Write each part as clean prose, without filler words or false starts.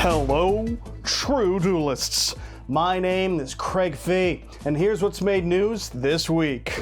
Hello, true duelists. My name is Craig Fee, and here's what's made news this week.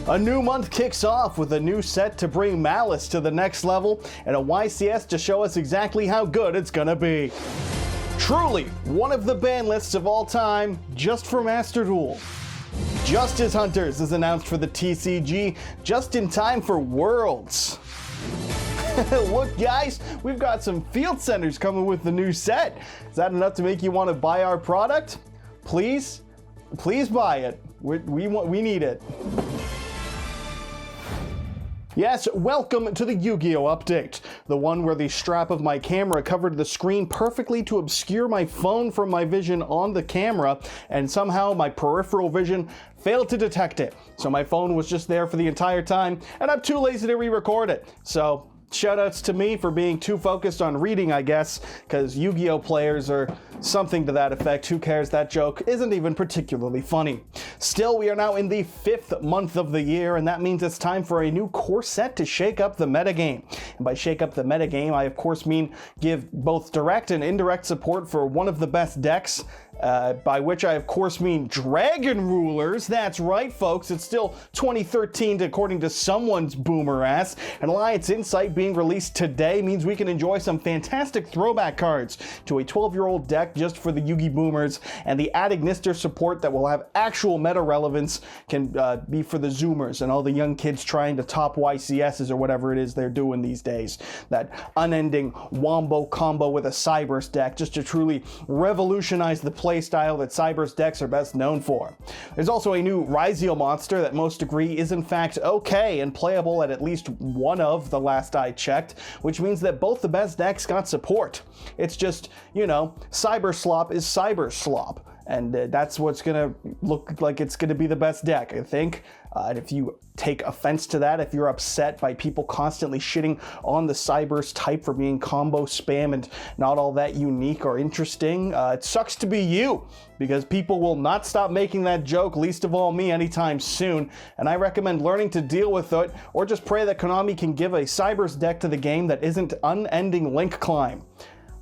A new month kicks off with a new set to bring Malice to the next level, and a YCS to show us exactly how good it's gonna be. Truly, one of the ban lists of all time, just for Master Duel. Justice Hunters is announced for the TCG, just in time for Worlds. Look guys, we've got some field centers coming with the new set. Is that enough to make you want to buy our product? Please buy it. We need it. Yes, welcome to the Yu-Gi-Oh! Update, the one where the strap of my camera covered the screen perfectly to obscure my phone from my vision on the camera, and somehow my peripheral vision failed to detect it. So my phone was just there for the entire time, and I'm too lazy to re-record it. So shoutouts to me for being too focused on reading, I guess, because Yu-Gi-Oh! Players are something to that effect. Who cares? That joke isn't even particularly funny. Still, we are now in the 5th month of the year, and that means it's time for a new core set to shake up the metagame. And by shake up the metagame, I of course mean give both direct and indirect support for one of the best decks, by which I of course mean Dragon Rulers. That's right, folks, it's still 2013 according to someone's boomer ass, and Alliance Insight being released today means we can enjoy some fantastic throwback cards to a 12-year-old deck just for the Yugi boomers, and the Adignister support that will have actual meta relevance can be for the Zoomers and all the young kids trying to top YCSs or whatever it is they're doing these days. That unending wombo combo with a Cyberse deck just to truly revolutionize the playstyle that Cyberse decks are best known for. There's also a new Ryziel monster that most agree is in fact okay and playable at least one of the last I checked, which means that both the best decks got support. It's just, you know, Cyber Slop is Cyber Slop, and that's what's gonna look like it's gonna be the best deck, I think. And if you take offense to that, if you're upset by people constantly shitting on the Cyberse type for being combo spam and not all that unique or interesting, it sucks to be you, because people will not stop making that joke, least of all me, anytime soon, and I recommend learning to deal with it, or just pray that Konami can give a Cyberse deck to the game that isn't unending link climb.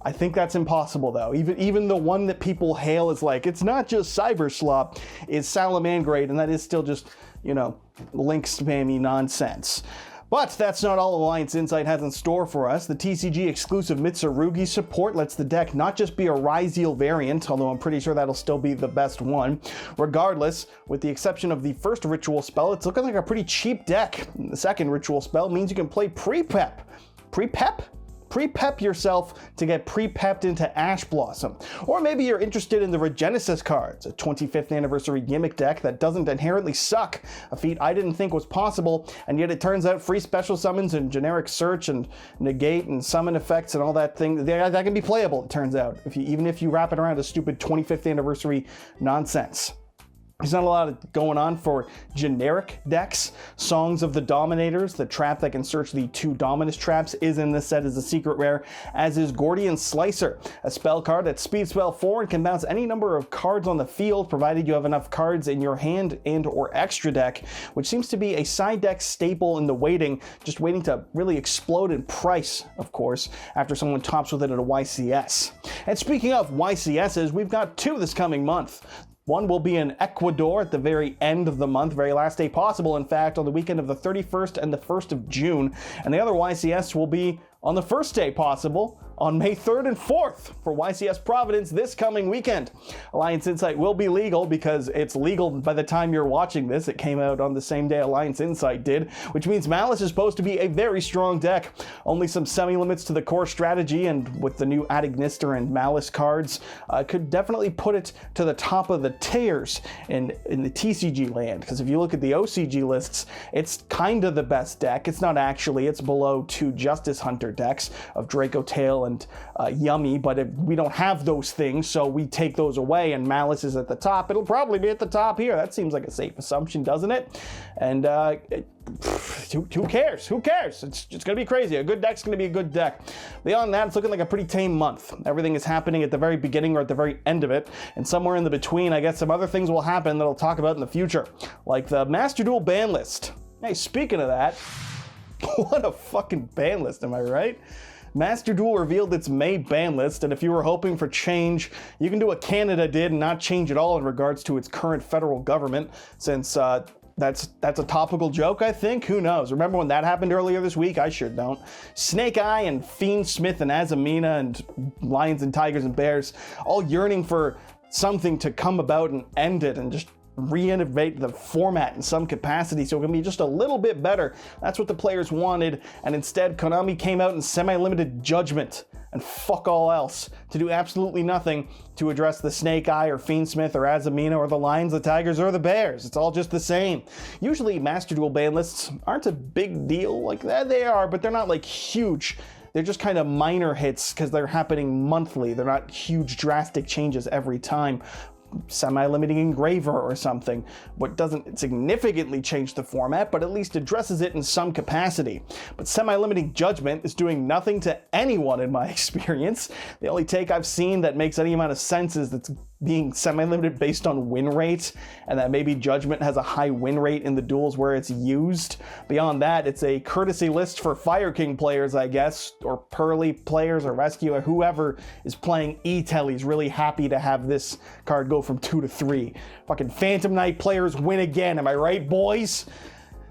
I think that's impossible though. Even the one that people hail is like, it's not just Cyber Slop, it's Salamangrade, and that is still just, you know, link spammy nonsense. But that's not all Alliance Insight has in store for us. The TCG exclusive Mitsurugi support lets the deck not just be a Ryziel variant, although I'm pretty sure that'll still be the best one. Regardless, with the exception of the first ritual spell, it's looking like a pretty cheap deck. The second ritual spell means you can play pre-pep. Pre-pep? Pre-pep yourself to get pre-pepped into Ash Blossom. Or maybe you're interested in the Regenesis cards, a 25th anniversary gimmick deck that doesn't inherently suck, a feat I didn't think was possible, and yet it turns out free special summons and generic search and negate and summon effects and all that thing, that can be playable, it turns out, even if you wrap it around a stupid 25th anniversary nonsense. There's not a lot going on for generic decks. Songs of the Dominators, the trap that can search the 2 Dominus traps, is in this set as a secret rare, as is Gordian Slicer, a spell card that's speed spell 4 and can bounce any number of cards on the field, provided you have enough cards in your hand and or extra deck, which seems to be a side deck staple in the waiting, just waiting to really explode in price, of course, after someone tops with it at a YCS. And speaking of YCSs, we've got 2 this coming month. One will be in Ecuador at the very end of the month, very last day possible, in fact, on the weekend of the 31st and the 1st of June. And the other YCS will be on the first day possible, on May 3rd and 4th for YCS Providence this coming weekend. Alliance Insight will be legal because it's legal by the time you're watching this. It came out on the same day Alliance Insight did, which means Malice is supposed to be a very strong deck. Only some semi-limits to the core strategy, and with the new Adignister and Malice cards, could definitely put it to the top of the tiers in the TCG land, because if you look at the OCG lists, it's kind of the best deck. It's not actually, it's below 2 Justice Hunter decks of Draco Tail and Yummy, but if we don't have those things, so we take those away, and Malice is at the top. It'll probably be at the top here. That seems like a safe assumption, doesn't it? And who cares? Who cares? It's gonna be crazy. A good deck's gonna be a good deck. Beyond that, it's looking like a pretty tame month. Everything is happening at the very beginning or at the very end of it, and somewhere in the between, I guess some other things will happen that I'll talk about in the future, like the Master Duel ban list. Hey, speaking of that, what a fucking ban list, am I right? Master Duel revealed its May ban list, and if you were hoping for change, you can do what Canada did and not change at all in regards to its current federal government, since that's a topical joke, I think. Who knows? Remember when that happened earlier this week? I sure don't. Snake Eye and Fiend Smith and Azamina and Lions and Tigers and Bears all yearning for something to come about and end it and just reinnovate the format in some capacity so it can be just a little bit better. That's what the players wanted, and instead Konami came out in semi-limited judgment and fuck all else to do absolutely nothing to address the Snake Eye or Fiend Smith or Azamina or the Lions, the Tigers, or the Bears. It's all just the same. Usually Master Duel ban lists aren't a big deal like that. They are, but they're not like huge. They're just kind of minor hits because they're happening monthly. They're not huge drastic changes every time. Semi-limiting engraver or something, what doesn't significantly change the format, but at least addresses it in some capacity. But semi-limiting judgment is doing nothing to anyone in my experience. The only take I've seen that makes any amount of sense is that's being semi-limited based on win rate, and that maybe Judgment has a high win rate in the duels where it's used. Beyond that, it's a courtesy list for Fire King players, I guess, or Pearly players or Rescue, or whoever is playing E-Telly's really happy to have this card go from 2 to 3. Fucking Phantom Knight players win again, am I right, boys?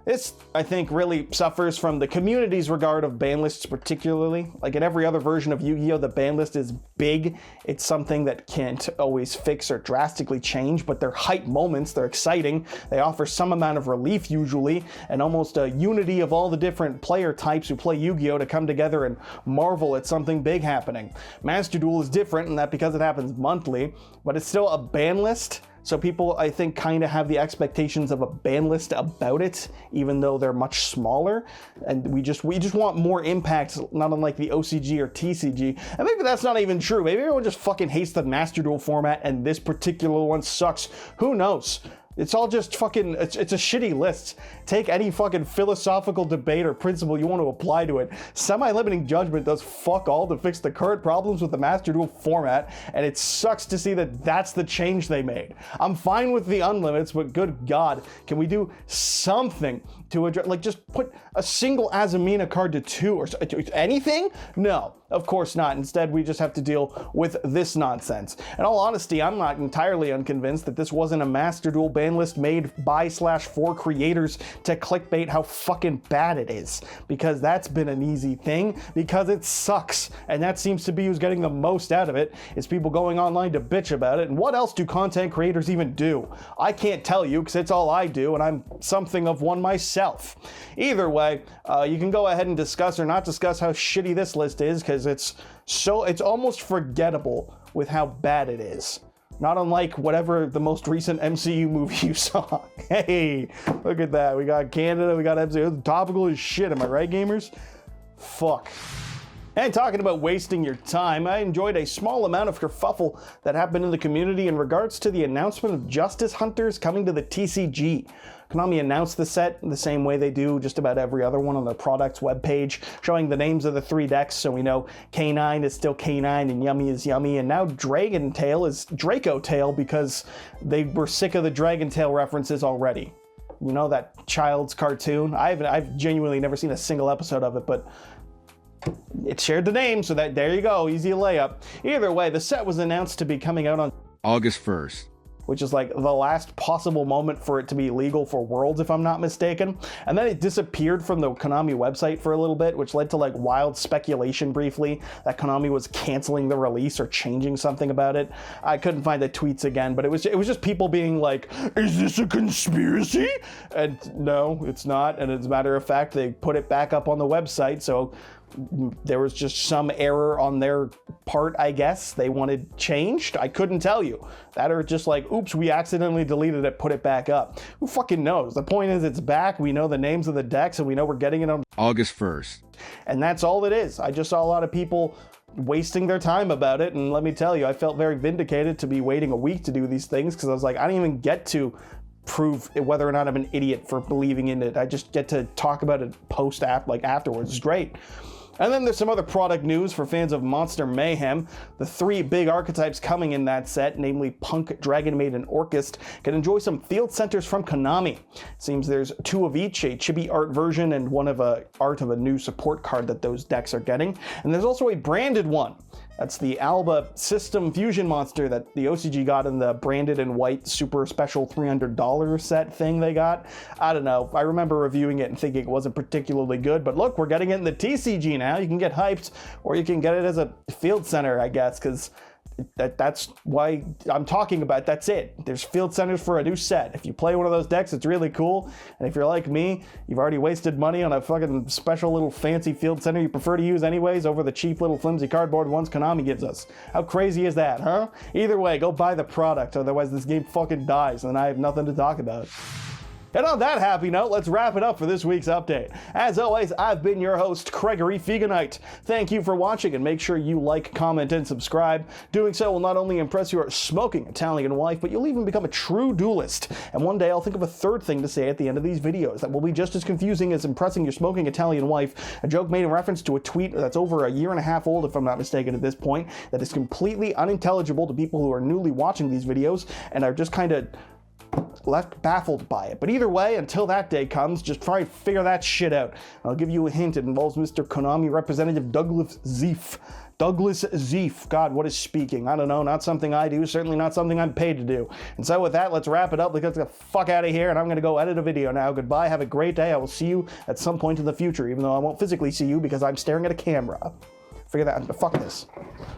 This, I think, really suffers from the community's regard of ban lists particularly. Like in every other version of Yu-Gi-Oh!, the ban list is big. It's something that can't always fix or drastically change, but they're hype moments, they're exciting, they offer some amount of relief usually, and almost a unity of all the different player types who play Yu-Gi-Oh! To come together and marvel at something big happening. Master Duel is different in that because it happens monthly, but it's still a ban list. So people, I think, kind of have the expectations of a ban list about it, even though they're much smaller. And we just want more impact, not unlike the OCG or TCG. And maybe that's not even true. Maybe everyone just fucking hates the Master Duel format and this particular one sucks. Who knows? It's all just fucking, it's a shitty list. Take any fucking philosophical debate or principle you want to apply to it. Semi-limiting judgment does fuck all to fix the current problems with the Master Duel format, and it sucks to see that that's the change they made. I'm fine with the unlimits, but good God, can we do something to address, like just put a single Azamina card to 2 or anything? No, of course not. Instead, we just have to deal with this nonsense. In all honesty, I'm not entirely unconvinced that this wasn't a Master Duel ban list made by/for creators to clickbait how fucking bad it is, because that's been an easy thing, because it sucks, and that seems to be who's getting the most out of it, is people going online to bitch about it. And what else do content creators even do? I can't tell you, because it's all I do, and I'm something of one myself. Either way, you can go ahead and discuss or not discuss how shitty this list is, because it's almost forgettable with how bad it is. Not unlike whatever the most recent MCU movie you saw. Hey, look at that. We got Canada, we got MCU. Topical as shit, am I right, gamers? Fuck. And talking about wasting your time, I enjoyed a small amount of kerfuffle that happened in the community in regards to the announcement of Justice Hunters coming to the TCG. Konami announced the set the same way they do just about every other one on their product's webpage, showing the names of the 3 decks, so we know K9 is still K9 and Yummy is Yummy, and now Dragon Tail is Draco Tail because they were sick of the Dragon Tail references already. You know, that child's cartoon? I've genuinely never seen a single episode of it, but it shared the name, so that there you go, easy layup. Either way, the set was announced to be coming out on August 1st. Which is like the last possible moment for it to be legal for Worlds, if I'm not mistaken. And then it disappeared from the Konami website for a little bit, which led to like wild speculation briefly that Konami was canceling the release or changing something about it. I couldn't find the tweets again, but it was just people being like, is this a conspiracy? And no, it's not. And as a matter of fact, they put it back up on the website, so there was just some error on their part, I guess. They wanted changed. I couldn't tell you. That or just like, oops, we accidentally deleted it, put it back up. Who fucking knows? The point is it's back. We know the names of the decks and we know we're getting it on August 1st. And that's all it is. I just saw a lot of people wasting their time about it. And let me tell you, I felt very vindicated to be waiting a week to do these things because I was like, I didn't even get to prove whether or not I'm an idiot for believing in it. I just get to talk about it afterwards. It's great. And then there's some other product news for fans of Monster Mayhem. The 3 big archetypes coming in that set, namely Punk, Dragon Maid, and Orchist, can enjoy some field centers from Konami. Seems there's 2 of each, a chibi art version and one of a art of a new support card that those decks are getting. And there's also a branded one. That's the Alba System Fusion Monster that the OCG got in the branded and white super special $300 set thing they got. I don't know. I remember reviewing it and thinking it wasn't particularly good, but look, we're getting it in the TCG now. You can get hyped, or you can get it as a field center, I guess, because that's why I'm talking about. That's it. There's field centers for a new set. If you play one of those decks, it's really cool. And if you're like me, you've already wasted money on a fucking special little fancy field center you prefer to use anyways over the cheap little flimsy cardboard ones Konami gives us. How crazy is that, huh? Either way, go buy the product, otherwise this game fucking dies and I have nothing to talk about. And on that happy note, let's wrap it up for this week's update. As always, I've been your host, Gregory Feganite. Thank you for watching, and make sure you like, comment, and subscribe. Doing so will not only impress your smoking Italian wife, but you'll even become a true duelist. And one day I'll think of a third thing to say at the end of these videos that will be just as confusing as impressing your smoking Italian wife, a joke made in reference to a tweet that's over a year and a half old, if I'm not mistaken at this point, that is completely unintelligible to people who are newly watching these videos and are just kind of left baffled by it. But either way, until that day comes, just try and figure that shit out. I'll give you a hint. It involves Mr. Konami representative Douglas Zeef. Douglas Zeef. God, what is speaking? I don't know. Not something I do. Certainly not something I'm paid to do. And so with that, let's wrap it up. Let's get the fuck out of here, and I'm going to go edit a video now. Goodbye. Have a great day. I will see you at some point in the future, even though I won't physically see you because I'm staring at a camera. Figure that out. Fuck this.